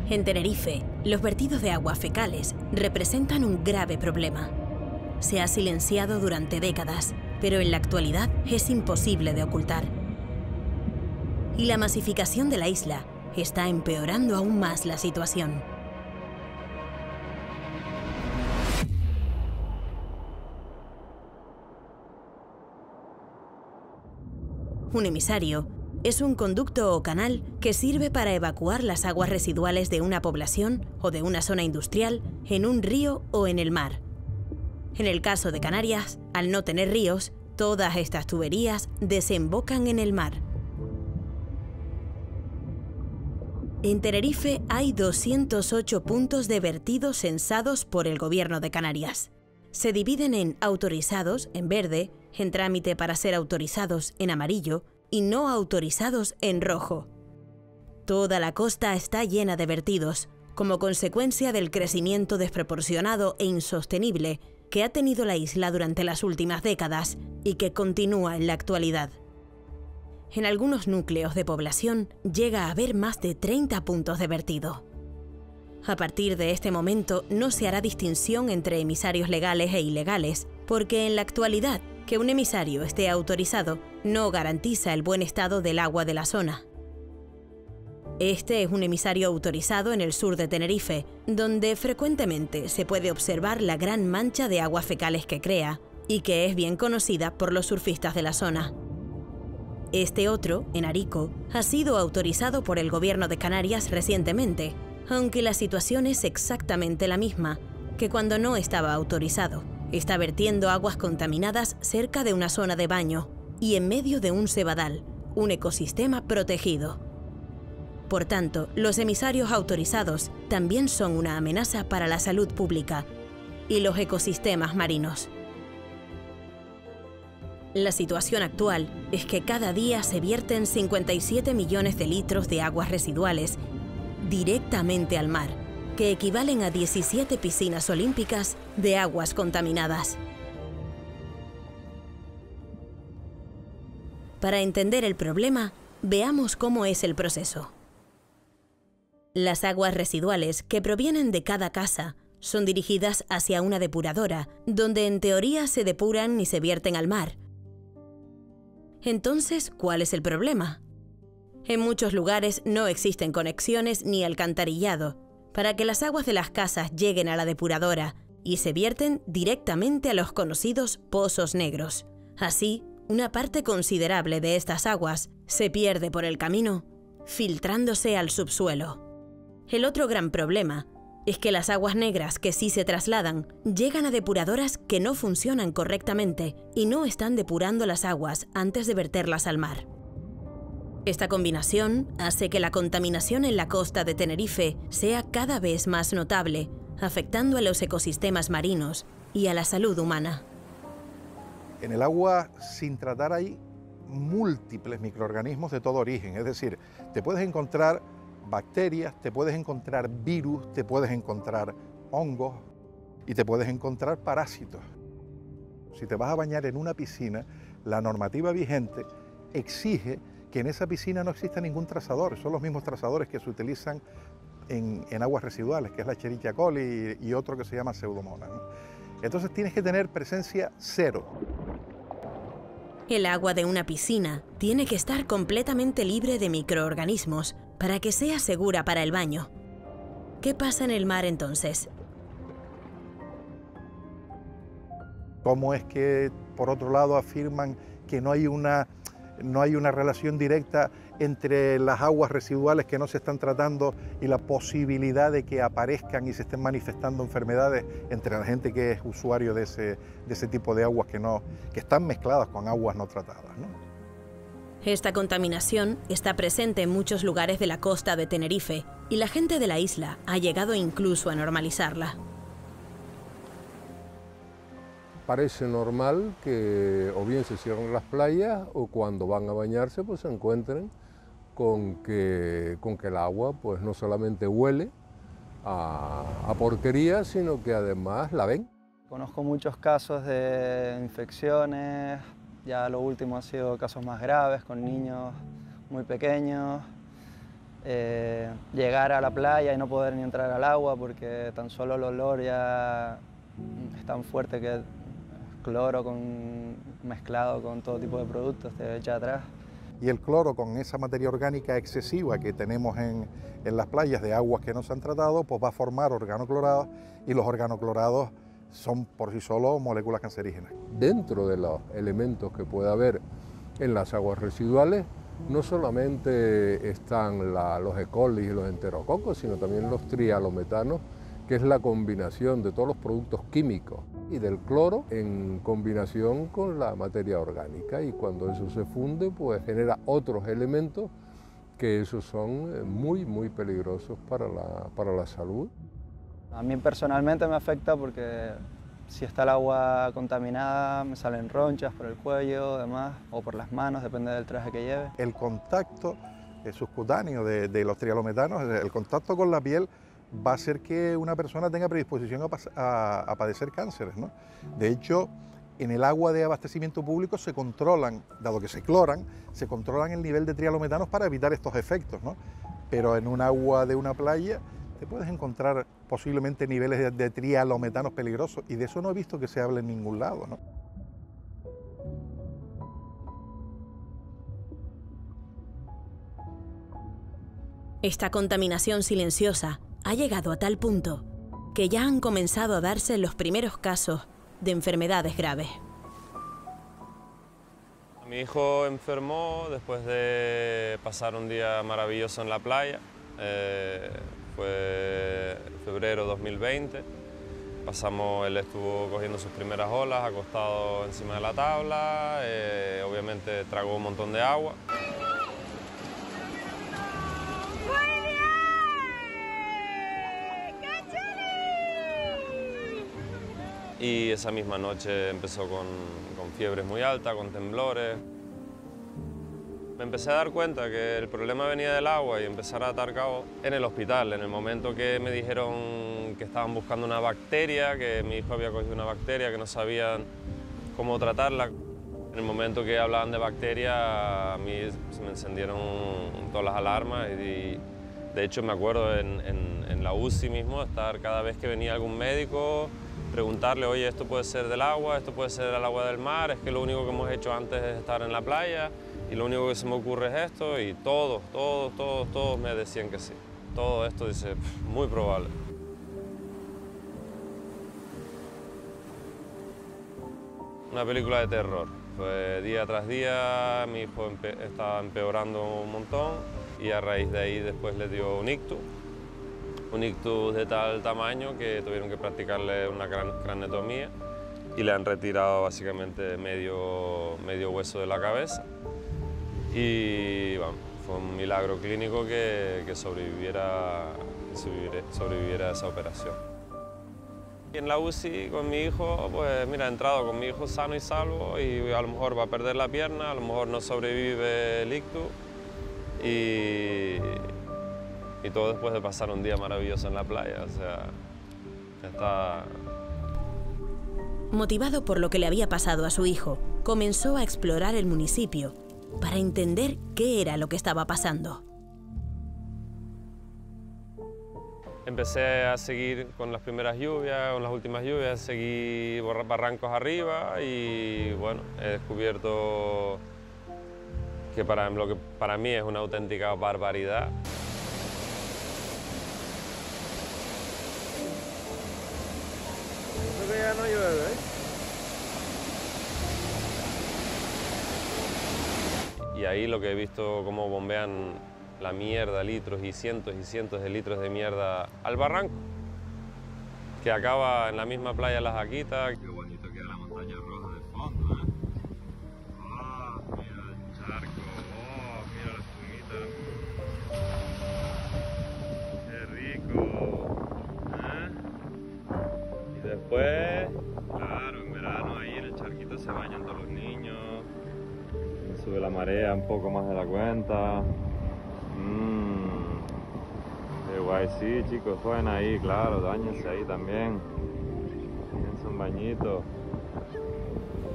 En Tenerife, los vertidos de aguas fecales representan un grave problema. Se ha silenciado durante décadas, pero en la actualidad es imposible de ocultar. Y la masificación de la isla está empeorando aún más la situación. Un emisario es un conducto o canal que sirve para evacuar las aguas residuales de una población o de una zona industrial en un río o en el mar. En el caso de Canarias, al no tener ríos, todas estas tuberías desembocan en el mar. En Tenerife hay 208 puntos de vertido censados por el Gobierno de Canarias. Se dividen en autorizados, en verde, en trámite para ser autorizados, en amarillo, y no autorizados, en rojo. Toda la costa está llena de vertidos, como consecuencia del crecimiento desproporcionado e insostenible que ha tenido la isla durante las últimas décadas y que continúa en la actualidad. En algunos núcleos de población llega a haber más de 30 puntos de vertido. A partir de este momento no se hará distinción entre emisarios legales e ilegales, porque en la actualidad que un emisario esté autorizado no garantiza el buen estado del agua de la zona. Este es un emisario autorizado en el sur de Tenerife, donde frecuentemente se puede observar la gran mancha de aguas fecales que crea y que es bien conocida por los surfistas de la zona. Este otro, en Arico, ha sido autorizado por el Gobierno de Canarias recientemente, aunque la situación es exactamente la misma que cuando no estaba autorizado. Está vertiendo aguas contaminadas cerca de una zona de baño y en medio de un cebadal, un ecosistema protegido. Por tanto, los emisarios autorizados también son una amenaza para la salud pública y los ecosistemas marinos. La situación actual es que cada día se vierten 57 millones de litros de aguas residuales directamente al mar, que equivalen a 17 piscinas olímpicas de aguas contaminadas. Para entender el problema, veamos cómo es el proceso. Las aguas residuales que provienen de cada casa son dirigidas hacia una depuradora, donde en teoría se depuran y se vierten al mar. Entonces, ¿cuál es el problema? En muchos lugares no existen conexiones ni alcantarillado para que las aguas de las casas lleguen a la depuradora y se vierten directamente a los conocidos pozos negros. Así, una parte considerable de estas aguas se pierde por el camino, filtrándose al subsuelo. El otro gran problema es que las aguas negras que sí se trasladan llegan a depuradoras que no funcionan correctamente y no están depurando las aguas antes de verterlas al mar. Esta combinación hace que la contaminación en la costa de Tenerife sea cada vez más notable, afectando a los ecosistemas marinos y a la salud humana. En el agua sin tratar hay múltiples microorganismos de todo origen, es decir, te puedes encontrar bacterias, te puedes encontrar virus, te puedes encontrar hongos y te puedes encontrar parásitos. Si te vas a bañar en una piscina, la normativa vigente exige que en esa piscina no exista ningún trazador, son los mismos trazadores que se utilizan en aguas residuales, que es la Escherichia coli y otro que se llama Pseudomonas, ¿no? Entonces tienes que tener presencia cero. El agua de una piscina tiene que estar completamente libre de microorganismos para que sea segura para el baño. ¿Qué pasa en el mar entonces? ¿Cómo es que, por otro lado, afirman que no hay una relación directa entre las aguas residuales que no se están tratando y la posibilidad de que aparezcan y se estén manifestando enfermedades entre la gente que es usuario de ese tipo de aguas que están mezcladas con aguas no tratadas, ¿no? Esta contaminación está presente en muchos lugares de la costa de Tenerife y la gente de la isla ha llegado incluso a normalizarla. Parece normal que o bien se cierren las playas o cuando van a bañarse pues se encuentren con que el agua pues no solamente huele a porquería, sino que además la ven. Conozco muchos casos de infecciones, ya lo último ha sido casos más graves con niños muy pequeños. llegar a la playa y no poder ni entrar al agua porque tan solo el olor ya es tan fuerte que cloro mezclado con todo tipo de productos te echa atrás. Y el cloro, con esa materia orgánica excesiva que tenemos en las playas de aguas que no se han tratado, pues va a formar organoclorados, y los organoclorados son por sí solos moléculas cancerígenas. Dentro de los elementos que puede haber en las aguas residuales, no solamente están los E. coli y los enterococos, sino también los trialometanos, que es la combinación de todos los productos químicos y del cloro en combinación con la materia orgánica, y cuando eso se funde pues genera otros elementos que esos son muy peligrosos para la salud. A mí personalmente me afecta porque si está el agua contaminada me salen ronchas por el cuello, además, o por las manos, depende del traje que lleve. El contacto subcutáneo de los trialometanos, el contacto con la piel, va a hacer que una persona tenga predisposición a padecer cánceres, ¿no? De hecho, en el agua de abastecimiento público se controlan, dado que se cloran, se controlan el nivel de trialometanos para evitar estos efectos, ¿no? Pero en un agua de una playa te puedes encontrar posiblemente niveles de trialometanos peligrosos, y de eso no he visto que se hable en ningún lado, ¿no? Esta contaminación silenciosa ha llegado a tal punto que ya han comenzado a darse los primeros casos de enfermedades graves. Mi hijo enfermó después de pasar un día maravilloso en la playa. Fue febrero 2020. Él estuvo cogiendo sus primeras olas, acostado encima de la tabla. Obviamente tragó un montón de agua. Y esa misma noche empezó con fiebres muy altas, con temblores. Me empecé a dar cuenta que el problema venía del agua y empezar a atar cabos en el hospital. En el momento que me dijeron que estaban buscando una bacteria, que mi hijo había cogido una bacteria, que no sabían cómo tratarla. En el momento que hablaban de bacteria, a mí se me encendieron todas las alarmas. Y de hecho me acuerdo en la UCI mismo, estar cada vez que venía algún médico, preguntarle, oye, esto puede ser del agua, esto puede ser del agua del mar, es que lo único que hemos hecho antes es estar en la playa y lo único que se me ocurre es esto, y todos me decían que sí. Todo esto dice, muy probable. Una película de terror. Pues día tras día mi hijo estaba empeorando un montón, y a raíz de ahí después le dio un ictus de tal tamaño que tuvieron que practicarle una craneotomía y le han retirado básicamente medio hueso de la cabeza. Y bueno, fue un milagro clínico que sobreviviera a esa operación. Y en la UCI con mi hijo, pues mira, he entrado con mi hijo sano y salvo, y a lo mejor va a perder la pierna, a lo mejor no sobrevive el ictus, y todo después de pasar un día maravilloso en la playa. O sea, está... Motivado por lo que le había pasado a su hijo, comenzó a explorar el municipio para entender qué era lo que estaba pasando. Empecé a seguir con las primeras lluvias, con las últimas lluvias, seguí barrancos arriba, y bueno, he descubierto que lo que para mí es una auténtica barbaridad. Que ya no llueve, Y ahí lo que he visto, cómo bombean la mierda, litros y cientos de litros de mierda al barranco, que acaba en la misma playa Las Jaquitas. Qué bonito queda la montaña roja de fondo, ¿eh? Oh, mira el charco, oh, mira la espumita. Qué rico, ¿eh? Y después, claro, en verano ahí en el charquito se bañan todos los niños. Sube la marea un poco más de la cuenta. Qué guay, sí, chicos, jueguen ahí, claro, dañense ahí también. Dense un bañito.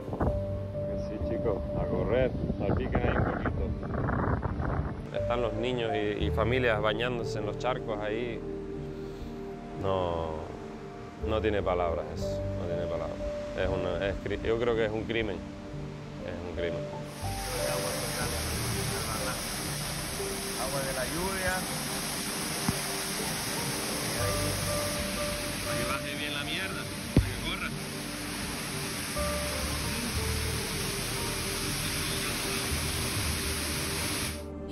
Que sí, chicos, a correr, salpiquen ahí un poquito. están los niños y familias bañándose en los charcos ahí. No tiene palabras eso, no tiene palabras. Yo creo que es un crimen, Agua de la lluvia. Para que baje bien la mierda, para que corra.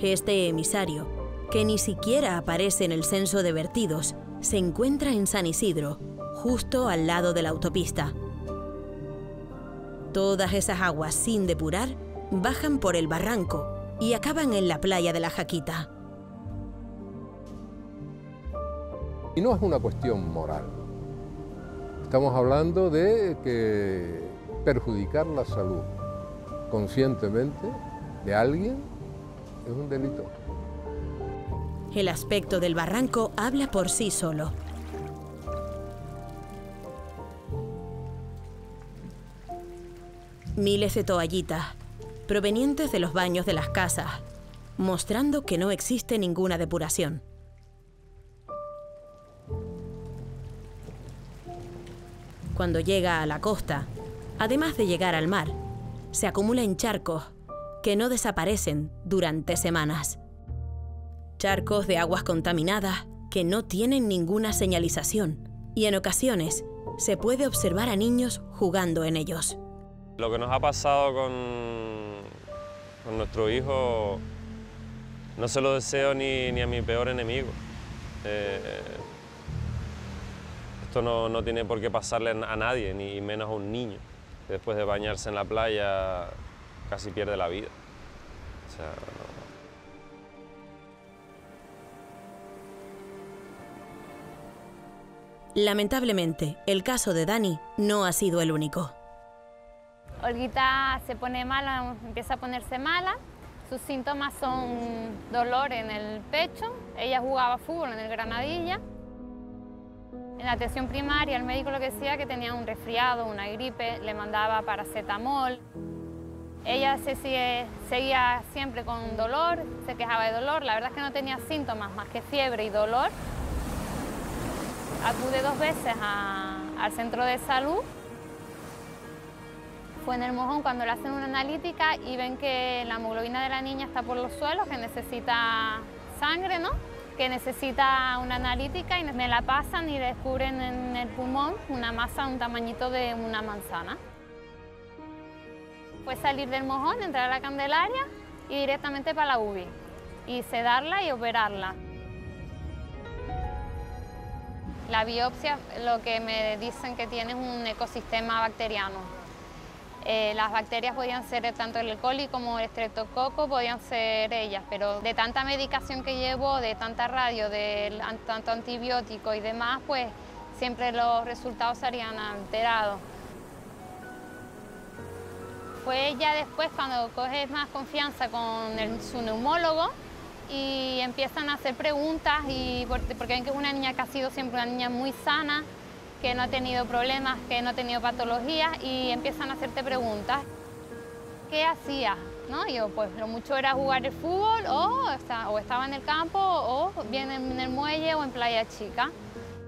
Este emisario, que ni siquiera aparece en el censo de vertidos, se encuentra en San Isidro, justo al lado de la autopista. Todas esas aguas sin depurar bajan por el barranco y acaban en la playa de la Jaquita. Y no es una cuestión moral. Estamos hablando de que perjudicar la salud conscientemente de alguien es un delito. El aspecto del barranco habla por sí solo. Miles de toallitas, provenientes de los baños de las casas, mostrando que no existe ninguna depuración. Cuando llega a la costa, además de llegar al mar, se acumula en charcos que no desaparecen durante semanas. Charcos de aguas contaminadas que no tienen ninguna señalización y en ocasiones se puede observar a niños jugando en ellos. Lo que nos ha pasado con nuestro hijo no se lo deseo ni a mi peor enemigo. Esto no tiene por qué pasarle a nadie, ni menos a un niño, que después de bañarse en la playa casi pierde la vida. O sea, Lamentablemente, el caso de Dani no ha sido el único. Olguita se pone mala, empieza a ponerse mala. Sus síntomas son dolor en el pecho. Ella jugaba fútbol en el Granadilla. En la atención primaria el médico lo que decía que tenía un resfriado, una gripe, le mandaba paracetamol. Ella seguía siempre con dolor, se quejaba de dolor. La verdad es que no tenía síntomas más que fiebre y dolor. Acude 2 veces al centro de salud. Fue en el Mojón cuando le hacen una analítica y ven que la hemoglobina de la niña está por los suelos, que necesita sangre, ¿no? Que necesita una analítica y me la pasan y descubren en el pulmón una masa de un tamañito de una manzana. Fue salir del Mojón, entrar a la Candelaria y directamente para la UBI y sedarla y operarla. La biopsia lo que me dicen que tiene es un ecosistema bacteriano. Las bacterias podían ser tanto el E. coli como el estreptococo, podían ser ellas, pero de tanta medicación que llevo, de tanta radio, de tanto antibiótico y demás, pues siempre los resultados serían alterados. Fue ya después cuando coges más confianza con su neumólogo y empiezan a hacer preguntas, porque ven que es una niña que ha sido siempre una niña muy sana, que no ha tenido problemas, que no ha tenido patologías, y empiezan a hacerte preguntas. ¿Qué hacías? ¿No? Y yo, pues lo mucho era jugar el fútbol, o estaba en el campo, o bien en el muelle o en Playa Chica.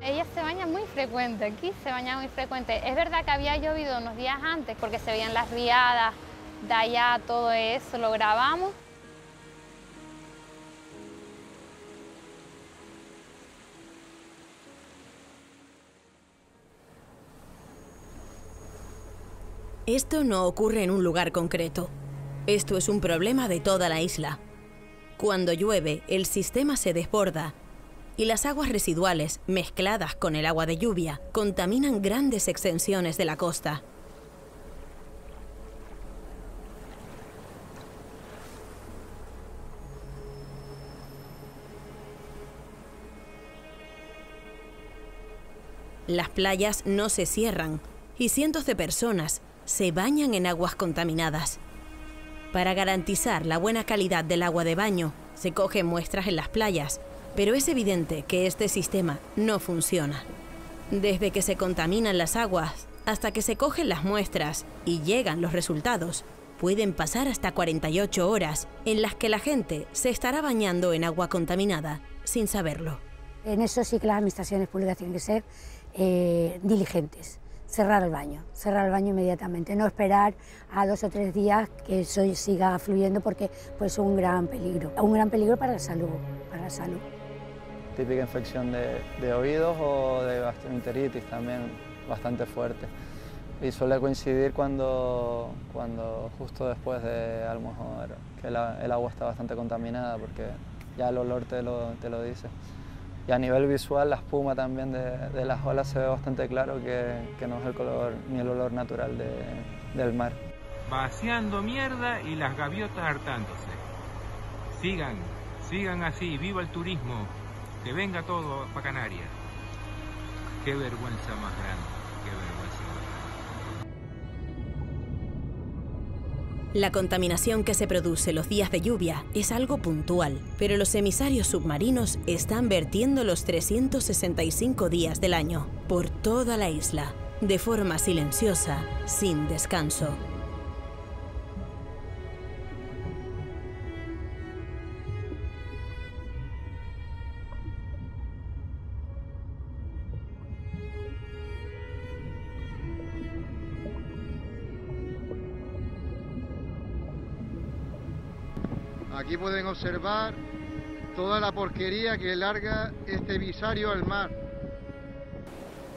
Ella se baña muy frecuente, aquí se baña muy frecuente. Es verdad que había llovido unos días antes, porque se veían las riadas, de allá todo eso, lo grabamos. Esto no ocurre en un lugar concreto. Esto es un problema de toda la isla. Cuando llueve, el sistema se desborda y las aguas residuales, mezcladas con el agua de lluvia, contaminan grandes extensiones de la costa. Las playas no se cierran y cientos de personas se bañan en aguas contaminadas. Para garantizar la buena calidad del agua de baño, se cogen muestras en las playas, pero es evidente que este sistema no funciona. Desde que se contaminan las aguas hasta que se cogen las muestras y llegan los resultados, pueden pasar hasta 48 horas en las que la gente se estará bañando en agua contaminada sin saberlo. En eso sí que las administraciones públicas tienen que ser diligentes. Cerrar el baño inmediatamente, no esperar a 2 o 3 días que eso siga fluyendo, porque pues es un gran peligro para la salud, Típica infección de oídos o de gastroenteritis también bastante fuerte. Y suele coincidir cuando justo después de, a lo mejor, que el agua está bastante contaminada, porque ya el olor te lo dice. Y a nivel visual, la espuma también de las olas se ve bastante claro que no es el color ni el olor natural del mar. Vaciando mierda y las gaviotas hartándose. Sigan así, viva el turismo, que venga todo para Canarias. Qué vergüenza más grande, qué vergüenza más grande. La contaminación que se produce los días de lluvia es algo puntual, pero los emisarios submarinos están vertiendo los 365 días del año por toda la isla, de forma silenciosa, sin descanso. Aquí pueden observar toda la porquería que larga este emisario al mar.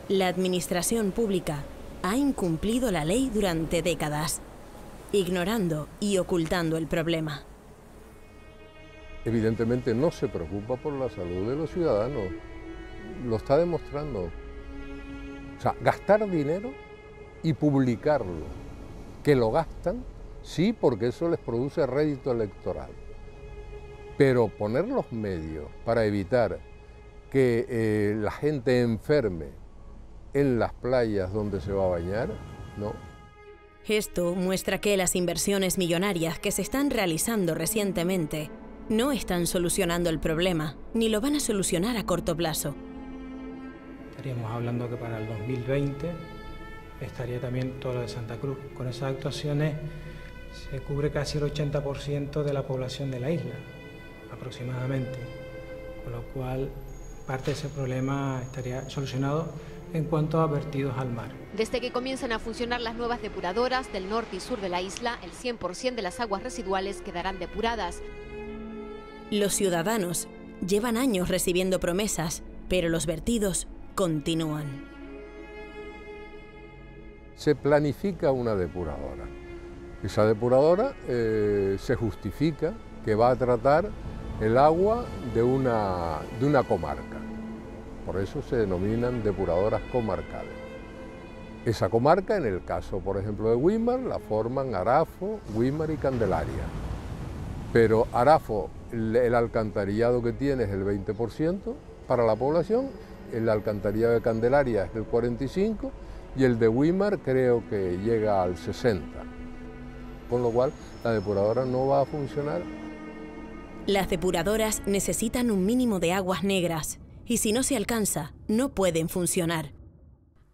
La administración pública ha incumplido la ley durante décadas, ignorando y ocultando el problema. Evidentemente no se preocupa por la salud de los ciudadanos, lo está demostrando. O sea, gastar dinero y publicarlo, que lo gastan, sí, porque eso les produce rédito electoral. Pero poner los medios para evitar que la gente enferme en las playas donde se va a bañar, no. Esto muestra que las inversiones millonarias que se están realizando recientemente no están solucionando el problema, ni lo van a solucionar a corto plazo. Estaríamos hablando que para el 2020 estaría también todo lo de Santa Cruz. Con esas actuaciones se cubre casi el 80% de la población de la isla, aproximadamente, con lo cual parte de ese problema estaría solucionado en cuanto a vertidos al mar. Desde que comienzan a funcionar las nuevas depuradoras del norte y sur de la isla, el 100% de las aguas residuales quedarán depuradas. Los ciudadanos llevan años recibiendo promesas, pero los vertidos continúan. Se planifica una depuradora. Esa depuradora se justifica que va a tratar el agua de una comarca. Por eso se denominan depuradoras comarcales. Esa comarca, en el caso, por ejemplo, de Güímar, la forman Arafo, Güímar y Candelaria. Pero Arafo, el alcantarillado que tiene es el 20% para la población, el alcantarillado de Candelaria es el 45% y el de Güímar creo que llega al 60%. Con lo cual, la depuradora no va a funcionar. Las depuradoras necesitan un mínimo de aguas negras y si no se alcanza, no pueden funcionar.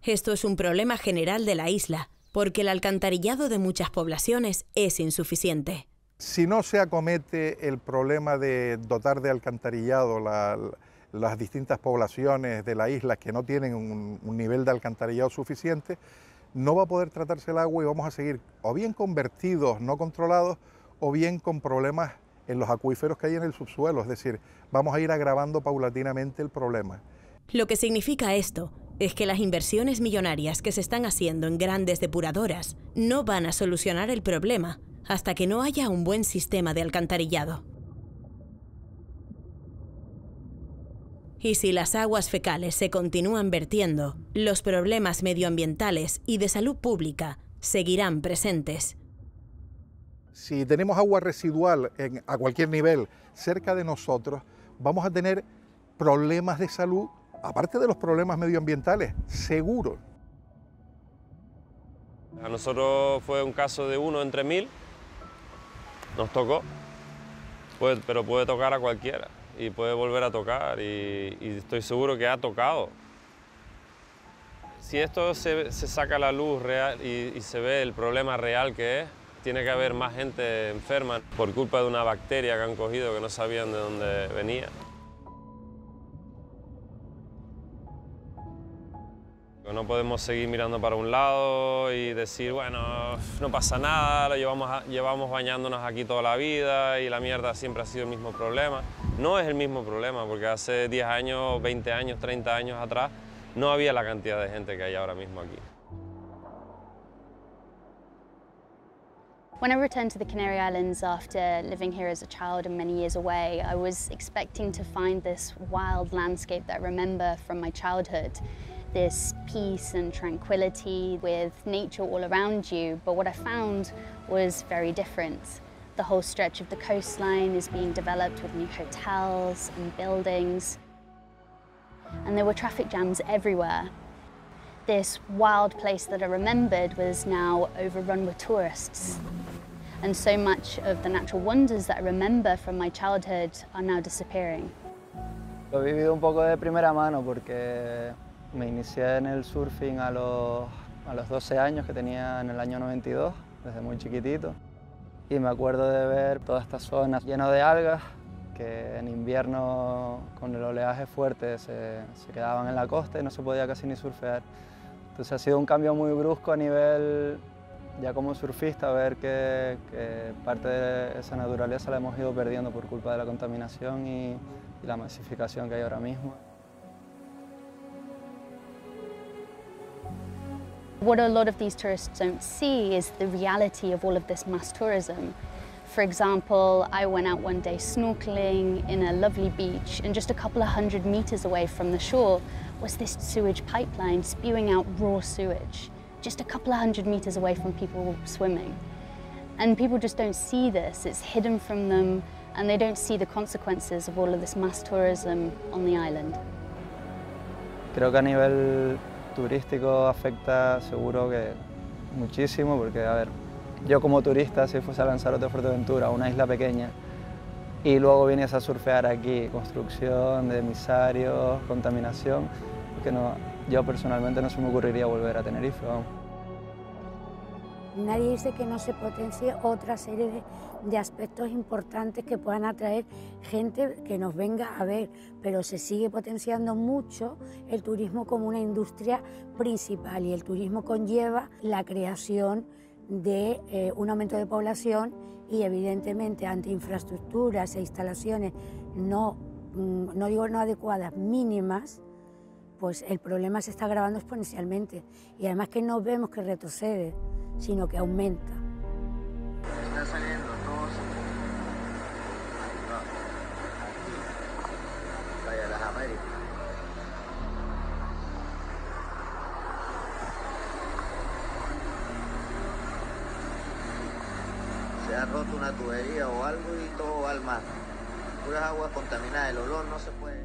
Esto es un problema general de la isla, porque el alcantarillado de muchas poblaciones es insuficiente. Si no se acomete el problema de dotar de alcantarillado las distintas poblaciones de la isla que no tienen un nivel de alcantarillado suficiente, no va a poder tratarse el agua y vamos a seguir o bien con vertidos no controlados o bien con problemas en los acuíferos que hay en el subsuelo, es decir, vamos a ir agravando paulatinamente el problema. Lo que significa esto es que las inversiones millonarias que se están haciendo en grandes depuradoras no van a solucionar el problema hasta que no haya un buen sistema de alcantarillado. Y si las aguas fecales se continúan vertiendo, los problemas medioambientales y de salud pública seguirán presentes. Si tenemos agua residual a cualquier nivel cerca de nosotros, vamos a tener problemas de salud, aparte de los problemas medioambientales, seguro. A nosotros fue un caso de 1 entre 1000, nos tocó, pero puede tocar a cualquiera y puede volver a tocar y estoy seguro que ha tocado. Si esto se saca a la luz real y se ve el problema real que es, Tiene que haber más gente enferma por culpa de una bacteria que han cogido que no sabían de dónde venía. No podemos seguir mirando para un lado y decir, bueno, no pasa nada, lo llevamos bañándonos aquí toda la vida y la mierda siempre ha sido el mismo problema. No es el mismo problema, porque hace 10 años, 20 años, 30 años atrás no había la cantidad de gente que hay ahora mismo aquí. When I returned to the Canary Islands after living here as a child and many years away, I was expecting to find this wild landscape that I remember from my childhood. This peace and tranquility with nature all around you, but what I found was very different. The whole stretch of the coastline is being developed with new hotels and buildings, and there were traffic jams everywhere. This wild place that I remembered was now overrun with tourists, and so much of the natural wonders that I remember from my childhood are now disappearing. Lo he vivido un poco de primera mano porque me inicié en el surfing a los 12 años que tenía en el año 92, desde muy chiquitito. Y me acuerdo de ver toda esta zona llena de algas que en invierno con el oleaje fuerte se quedaban en la costa y no se podía casi ni surfear. Entonces ha sido un cambio muy brusco a nivel, ya como surfista, ver que parte de esa naturaleza la hemos ido perdiendo por culpa de la contaminación y la masificación que hay ahora mismo. What a lot of these tourists don't see is the reality of all of this mass tourism. For example, I went out one day snorkeling in a lovely beach, and just a couple of 100 meters away from the shore was this sewage pipeline spewing out raw sewage, just a couple of 100 meters away from people swimming. And people just don't see this, it's hidden from them, and they don't see the consequences of all of this mass tourism on the island. Creo que a nivel turístico afecta seguro que muchísimo, porque a ver, yo como turista si fuese a Lanzarote o Fuerteventura, una isla pequeña, y luego vienes a surfear aquí, construcción de emisarios, contaminación, que no, yo personalmente no se me ocurriría volver a Tenerife, vamos. Nadie dice que no se potencie otra serie de aspectos importantes que puedan atraer gente que nos venga a ver, pero se sigue potenciando mucho el turismo como una industria principal y el turismo conlleva la creación de un aumento de población y evidentemente ante infraestructuras e instalaciones no digo no adecuadas, mínimas, pues el problema se está agravando exponencialmente y además que no vemos que retrocede, sino que aumenta. Está saliendo todos aquí, vaya las Américas. Se ha roto una tubería o algo y todo va al mar. Puras aguas contaminadas, el olor no se puede.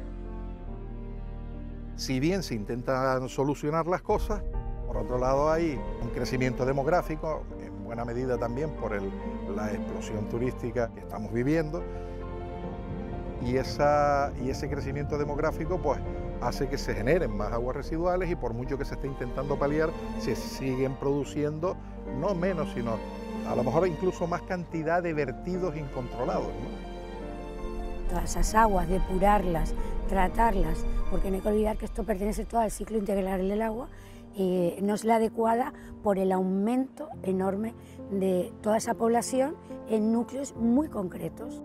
Si bien se intentan solucionar las cosas, por otro lado hay un crecimiento demográfico, en buena medida también por la explosión turística que estamos viviendo, y ese crecimiento demográfico pues hace que se generen más aguas residuales y por mucho que se esté intentando paliar, se siguen produciendo no menos, sino a lo mejor incluso más cantidad de vertidos incontrolados, ¿no? Todas esas aguas, depurarlas, tratarlas, porque no hay que olvidar que esto pertenece todo al ciclo integral del agua, no es la adecuada por el aumento enorme de toda esa población en núcleos muy concretos.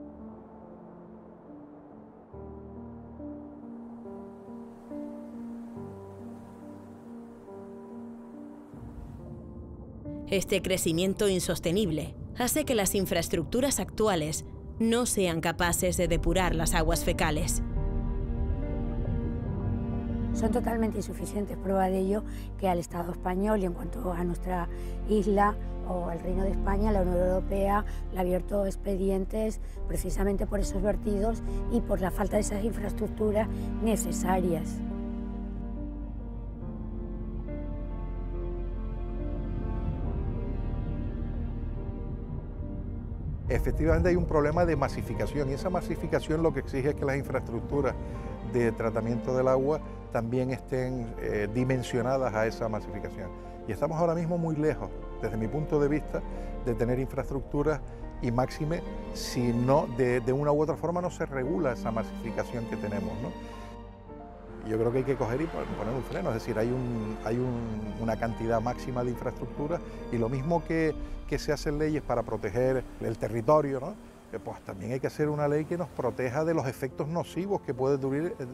Este crecimiento insostenible hace que las infraestructuras actuales no sean capaces de depurar las aguas fecales. Son totalmente insuficientes. Prueba de ello que al Estado español y en cuanto a nuestra isla o al Reino de España, la Unión Europea le ha abierto expedientes precisamente por esos vertidos y por la falta de esas infraestructuras necesarias. Efectivamente hay un problema de masificación y esa masificación lo que exige es que las infraestructuras de tratamiento del agua también estén dimensionadas a esa masificación. Y estamos ahora mismo muy lejos desde mi punto de vista, de tener infraestructuras y máxime, si no, de una u otra forma no se regula esa masificación que tenemos, ¿no? Yo creo que hay que coger y poner un freno, es decir, hay una cantidad máxima de infraestructuras y lo mismo que se hacen leyes para proteger el territorio, ¿no? Pues también hay que hacer una ley que nos proteja de los efectos nocivos que puede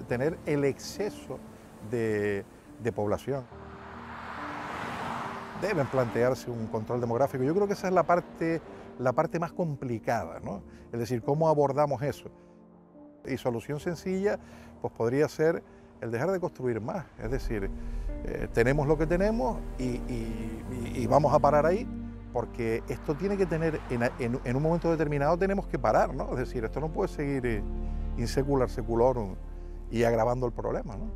tener el exceso de población. Deben plantearse un control demográfico. Yo creo que esa es la parte más complicada, ¿no? Es decir, ¿cómo abordamos eso? Y solución sencilla, pues podría ser el dejar de construir más. Es decir, tenemos lo que tenemos y vamos a parar ahí, porque esto tiene que tener, en un momento determinado tenemos que parar, ¿no? Es decir, esto no puede seguir in secular seculorum y agravando el problema, ¿no?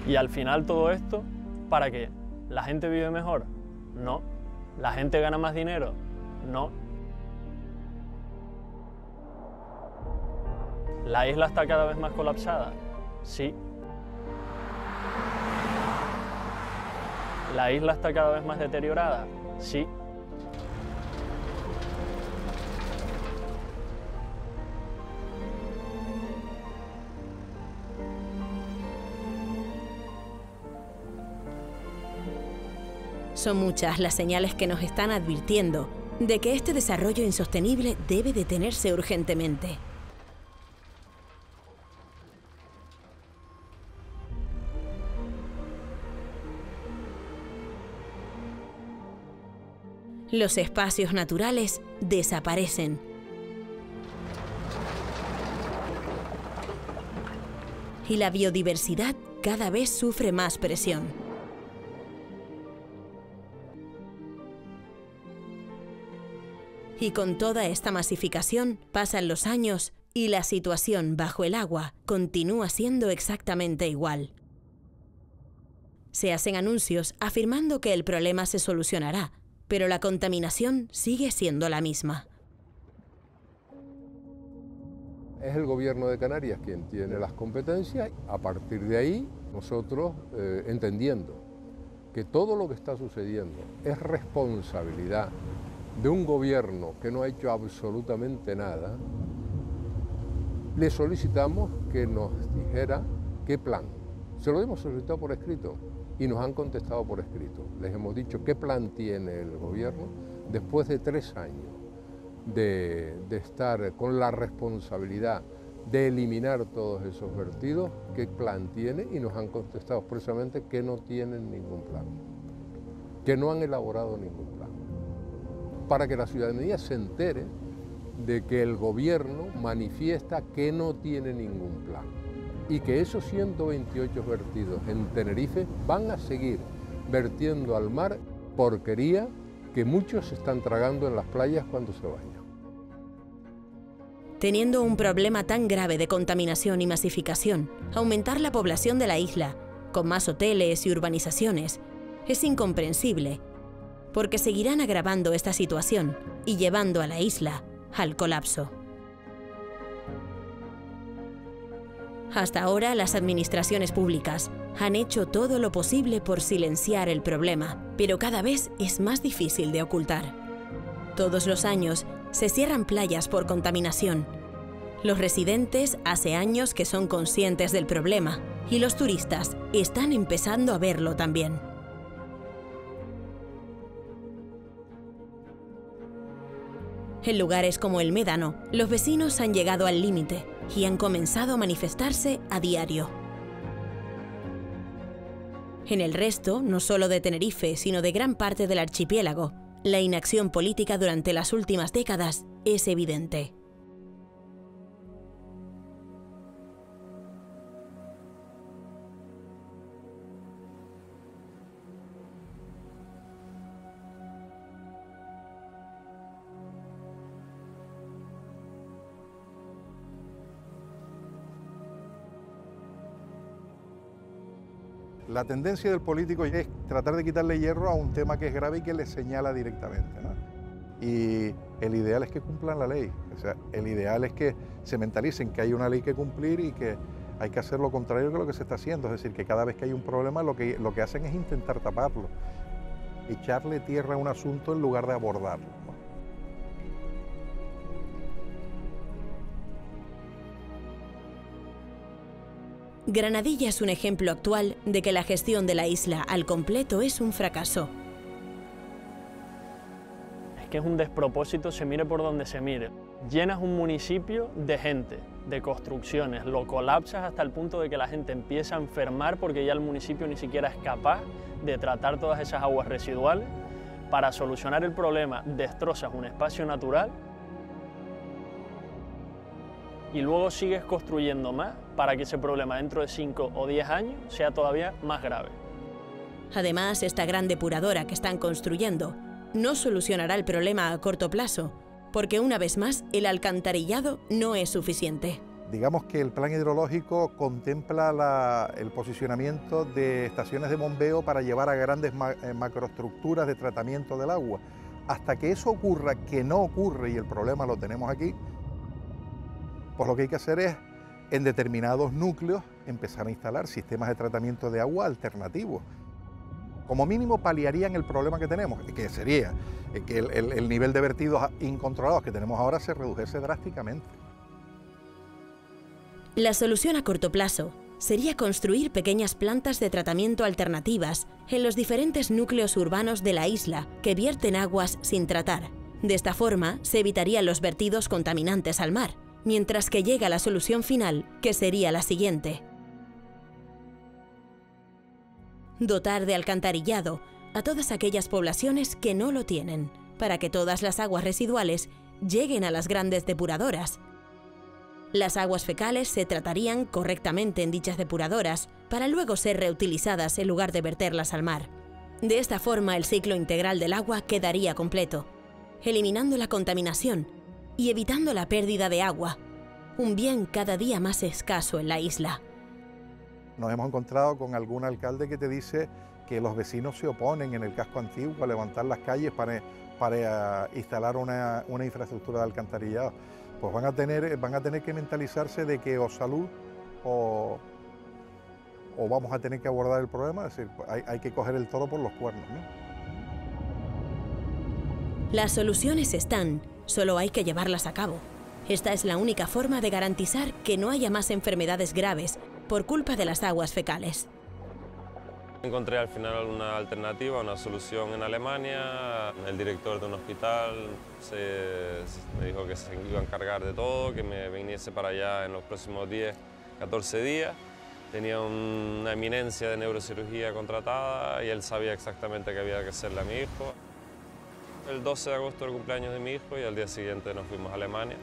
Y al final todo esto, ¿para qué? ¿La gente vive mejor? No. ¿La gente gana más dinero? No. ¿La isla está cada vez más colapsada? Sí. ¿La isla está cada vez más deteriorada? Sí. Son muchas las señales que nos están advirtiendo de que este desarrollo insostenible debe detenerse urgentemente. Los espacios naturales desaparecen. Y la biodiversidad cada vez sufre más presión. Y con toda esta masificación pasan los años y la situación bajo el agua continúa siendo exactamente igual. Se hacen anuncios afirmando que el problema se solucionará, pero la contaminación sigue siendo la misma. Es el Gobierno de Canarias quien tiene las competencias. A partir de ahí, nosotros, entendiendo que todo lo que está sucediendo es responsabilidad de un gobierno que no ha hecho absolutamente nada, le solicitamos que nos dijera qué plan. Se lo hemos solicitado por escrito y nos han contestado por escrito. Les hemos dicho qué plan tiene el gobierno después de 3 años de estar con la responsabilidad de eliminar todos esos vertidos, qué plan tiene, y nos han contestado expresamente que no tienen ningún plan, que no han elaborado ningún plan, para que la ciudadanía se entere de que el gobierno manifiesta que no tiene ningún plan y que esos 128 vertidos en Tenerife van a seguir vertiendo al mar porquería que muchos están tragando en las playas cuando se bañan. Teniendo un problema tan grave de contaminación y masificación, aumentar la población de la isla, con más hoteles y urbanizaciones, es incomprensible, porque seguirán agravando esta situación y llevando a la isla al colapso. Hasta ahora, las administraciones públicas han hecho todo lo posible por silenciar el problema, pero cada vez es más difícil de ocultar. Todos los años se cierran playas por contaminación. Los residentes hace años que son conscientes del problema y los turistas están empezando a verlo también. En lugares como el Médano, los vecinos han llegado al límite y han comenzado a manifestarse a diario. En el resto, no solo de Tenerife, sino de gran parte del archipiélago, la inacción política durante las últimas décadas es evidente. La tendencia del político es tratar de quitarle hierro a un tema que es grave y que le señala directamente, ¿no? Y el ideal es que cumplan la ley, o sea, el ideal es que se mentalicen que hay una ley que cumplir y que Hay que hacer lo contrario que lo que se está haciendo, es decir, que cada vez que hay un problema lo que hacen es intentar taparlo, echarle tierra a un asunto en lugar de abordarlo, ¿no? Granadilla es un ejemplo actual de que la gestión de la isla al completo es un fracaso. Es que es un despropósito, se mire por donde se mire. Llenas un municipio de gente, de construcciones, lo colapsas hasta el punto de que la gente empieza a enfermar porque ya el municipio ni siquiera es capaz de tratar todas esas aguas residuales. Para solucionar el problema destrozas un espacio natural y luego sigues construyendo más para que ese problema dentro de 5 o 10 años sea todavía más grave. Además, esta gran depuradora que están construyendo no solucionará el problema a corto plazo, porque una vez más el alcantarillado no es suficiente. Digamos que el plan hidrológico contempla el posicionamiento de estaciones de bombeo para llevar a grandes macroestructuras de tratamiento del agua. Hasta que eso ocurra, que no ocurre y el problema lo tenemos aquí, pues lo que hay que hacer es, en determinados núcleos, empezar a instalar sistemas de tratamiento de agua alternativos. Como mínimo paliarían el problema que tenemos, que sería que el nivel de vertidos incontrolados que tenemos ahora se redujese drásticamente. La solución a corto plazo sería construir pequeñas plantas de tratamiento alternativas en los diferentes núcleos urbanos de la isla que vierten aguas sin tratar. De esta forma se evitarían los vertidos contaminantes al mar, mientras que llega la solución final, que sería la siguiente: dotar de alcantarillado a todas aquellas poblaciones que no lo tienen, para que todas las aguas residuales lleguen a las grandes depuradoras. Las aguas fecales se tratarían correctamente en dichas depuradoras para luego ser reutilizadas en lugar de verterlas al mar. De esta forma, el ciclo integral del agua quedaría completo, eliminando la contaminación y evitando la pérdida de agua, un bien cada día más escaso en la isla. Nos hemos encontrado con algún alcalde que te dice que los vecinos se oponen en el casco antiguo a levantar las calles para instalar una infraestructura de alcantarillado. Pues van a tener que mentalizarse de que o salud o vamos a tener que abordar el problema, es decir, hay que coger el toro por los cuernos, ¿no? Las soluciones están, solo hay que llevarlas a cabo. Esta es la única forma de garantizar que no haya más enfermedades graves por culpa de las aguas fecales. Encontré al final una alternativa, una solución en Alemania. El director de un hospital me dijo que se iba a encargar de todo, que me viniese para allá en los próximos 10, 14 días. Tenía una eminencia de neurocirugía contratada y él sabía exactamente qué había que hacerle a mi hijo. El 12 de agosto era el cumpleaños de mi hijo y al día siguiente nos fuimos a Alemania.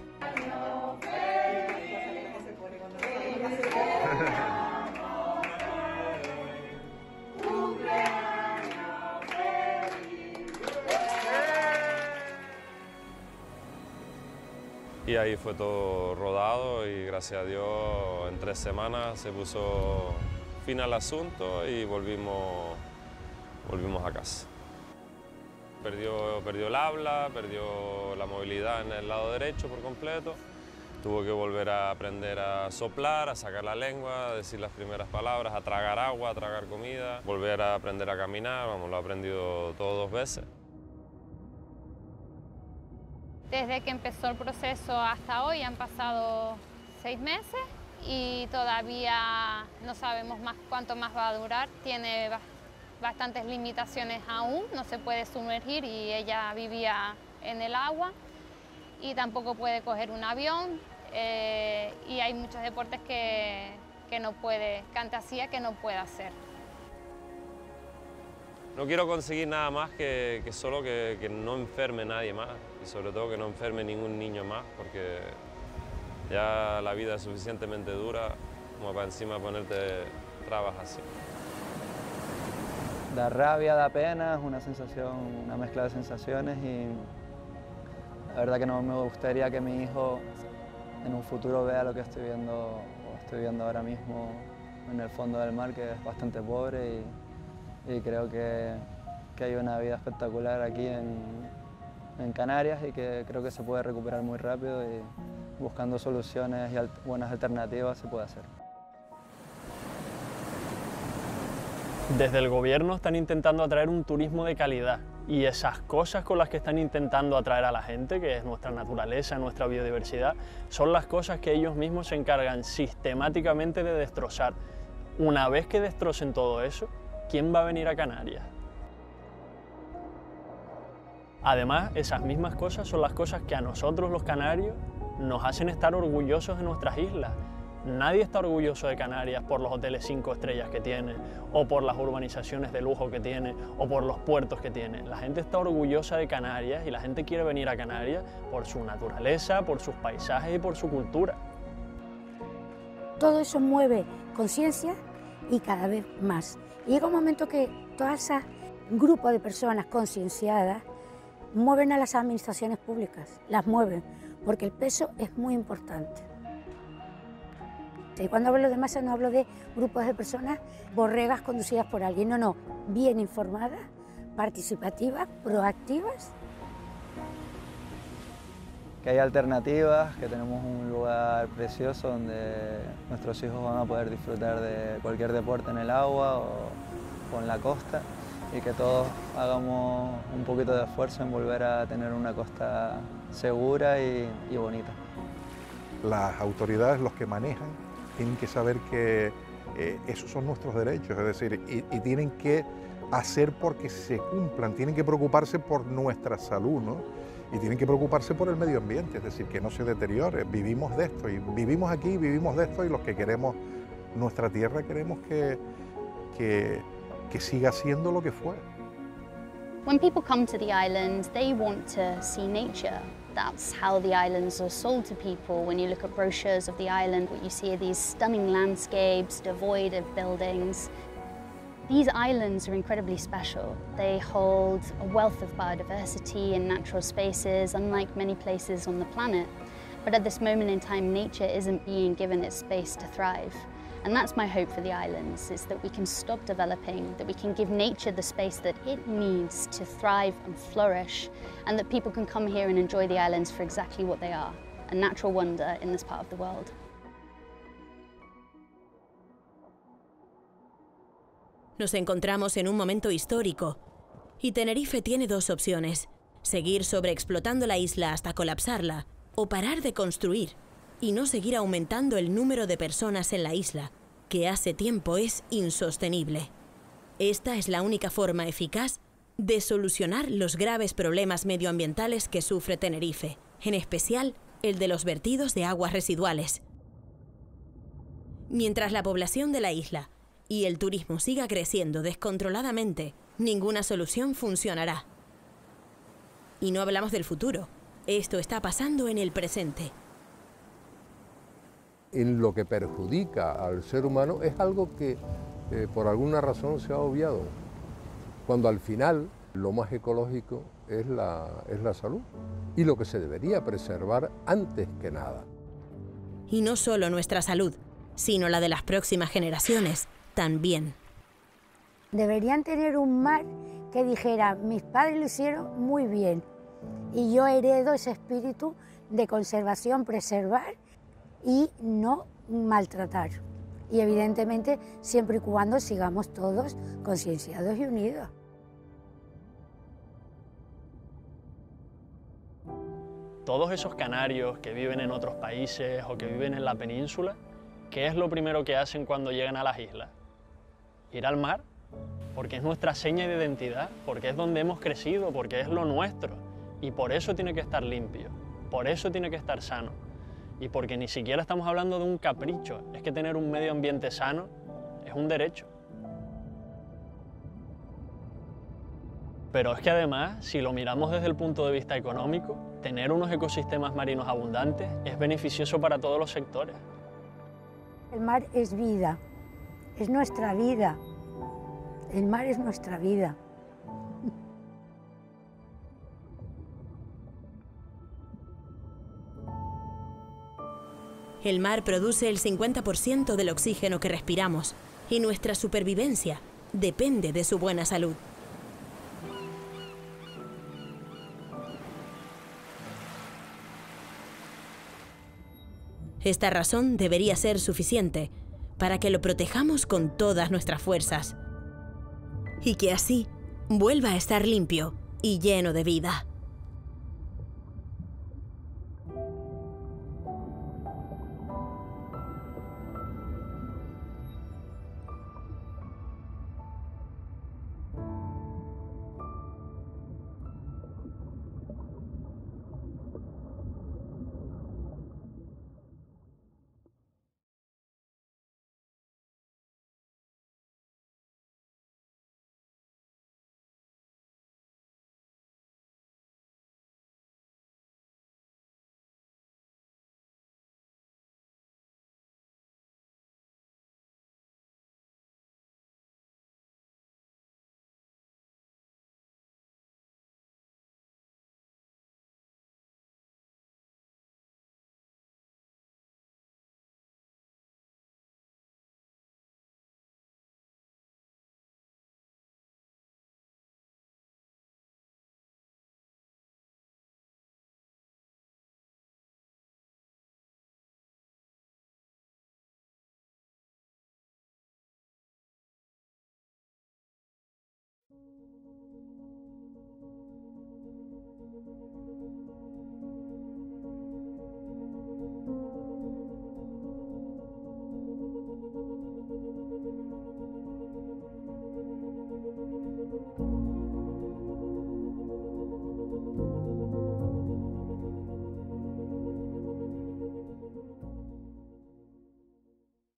Y ahí fue todo rodado y gracias a Dios en 3 semanas se puso fin al asunto y volvimos a casa. Perdió el habla, perdió la movilidad en el lado derecho por completo. Tuvo que volver a aprender a soplar, a sacar la lengua, a decir las primeras palabras, a tragar agua, a tragar comida, volver a aprender a caminar, vamos, lo ha aprendido todo 2 veces. Desde que empezó el proceso hasta hoy han pasado 6 meses y todavía no sabemos cuánto más va a durar. Tiene bastantes limitaciones aún, no se puede sumergir y ella vivía en el agua y tampoco puede coger un avión y hay muchos deportes que antes hacía que no puede hacer. No quiero conseguir nada más que solo que no enferme nadie más y sobre todo que no enferme ningún niño más porque ya la vida es suficientemente dura como para encima ponerte trabas así. Da rabia, da pena, es una sensación, una mezcla de sensaciones y la verdad que no me gustaría que mi hijo en un futuro vea lo que estoy viendo ahora mismo en el fondo del mar, que es bastante pobre y creo que hay una vida espectacular aquí en Canarias y que creo que se puede recuperar muy rápido y buscando soluciones y buenas alternativas se puede hacer. Desde el gobierno están intentando atraer un turismo de calidad y esas cosas con las que están intentando atraer a la gente, que es nuestra naturaleza, nuestra biodiversidad, son las cosas que ellos mismos se encargan sistemáticamente de destrozar. Una vez que destrocen todo eso, ¿quién va a venir a Canarias? Además, esas mismas cosas son las cosas que a nosotros los canarios nos hacen estar orgullosos de nuestras islas. Nadie está orgulloso de Canarias por los hoteles 5 estrellas que tiene, o por las urbanizaciones de lujo que tiene, o por los puertos que tiene. La gente está orgullosa de Canarias y la gente quiere venir a Canarias por su naturaleza, por sus paisajes y por su cultura. Todo eso mueve conciencia y cada vez más. Y llega un momento que todo ese grupo de personas concienciadas mueven a las administraciones públicas, las mueven, porque el peso es muy importante. Y cuando hablo de masa no hablo de grupos de personas borregas conducidas por alguien, no, bien informadas, participativas, proactivas. Que hay alternativas, que tenemos un lugar precioso donde nuestros hijos van a poder disfrutar de cualquier deporte en el agua o en la costa, y que todos hagamos un poquito de esfuerzo en volver a tener una costa segura y bonita. Las autoridades, los que manejan, tienen que saber que esos son nuestros derechos, es decir, y tienen que hacer porque se cumplan, tienen que preocuparse por nuestra salud, ¿no? Y tienen que preocuparse por el medio ambiente, es decir, que no se deteriore. Vivimos de esto y vivimos aquí, vivimos de esto, y los que queremos nuestra tierra queremos que siga siendo lo que fue. When people come to the island, they want to see nature. That's how the islands are sold to people. When you look at brochures of the island, what you see are these stunning landscapes devoid of buildings. These islands are incredibly special. They hold a wealth of biodiversity and natural spaces, unlike many places on the planet. But at this moment in time, nature isn't being given its space to thrive. And that's my hope for the islands, is that we can stop developing, that we can give nature the space that it needs to thrive and flourish, and that people can come here and enjoy the islands for exactly what they are, a natural wonder in this part of the world. Nos encontramos en un momento histórico y Tenerife tiene dos opciones: seguir sobreexplotando la isla hasta colapsarla o parar de construir y no seguir aumentando el número de personas en la isla, que hace tiempo es insostenible. Esta es la única forma eficaz de solucionar los graves problemas medioambientales que sufre Tenerife, en especial el de los vertidos de aguas residuales. Mientras la población de la isla y el turismo siga creciendo descontroladamente, ninguna solución funcionará. Y no hablamos del futuro. Esto está pasando en el presente. En lo que perjudica al ser humano es algo que por alguna razón se ha obviado, cuando al final lo más ecológico es la salud y lo que se debería preservar antes que nada. Y no solo nuestra salud, sino la de las próximas generaciones también. Deberían tener un mar que dijera: mis padres lo hicieron muy bien y yo heredo ese espíritu de conservación, preservar y no maltratar. Y evidentemente siempre y cuando sigamos todos concienciados y unidos. Todos esos canarios que viven en otros países o que viven en la península, ¿qué es lo primero que hacen cuando llegan a las islas? Ir al mar, porque es nuestra seña de identidad, porque es donde hemos crecido, porque es lo nuestro. Y por eso tiene que estar limpio, por eso tiene que estar sano. Y porque ni siquiera estamos hablando de un capricho, es que tener un medio ambiente sano es un derecho. Pero es que además, si lo miramos desde el punto de vista económico, tener unos ecosistemas marinos abundantes es beneficioso para todos los sectores. El mar es vida, es nuestra vida. El mar es nuestra vida. El mar produce el 50% del oxígeno que respiramos y nuestra supervivencia depende de su buena salud. Esta razón debería ser suficiente para que lo protejamos con todas nuestras fuerzas. y que así vuelva a estar limpio y lleno de vida.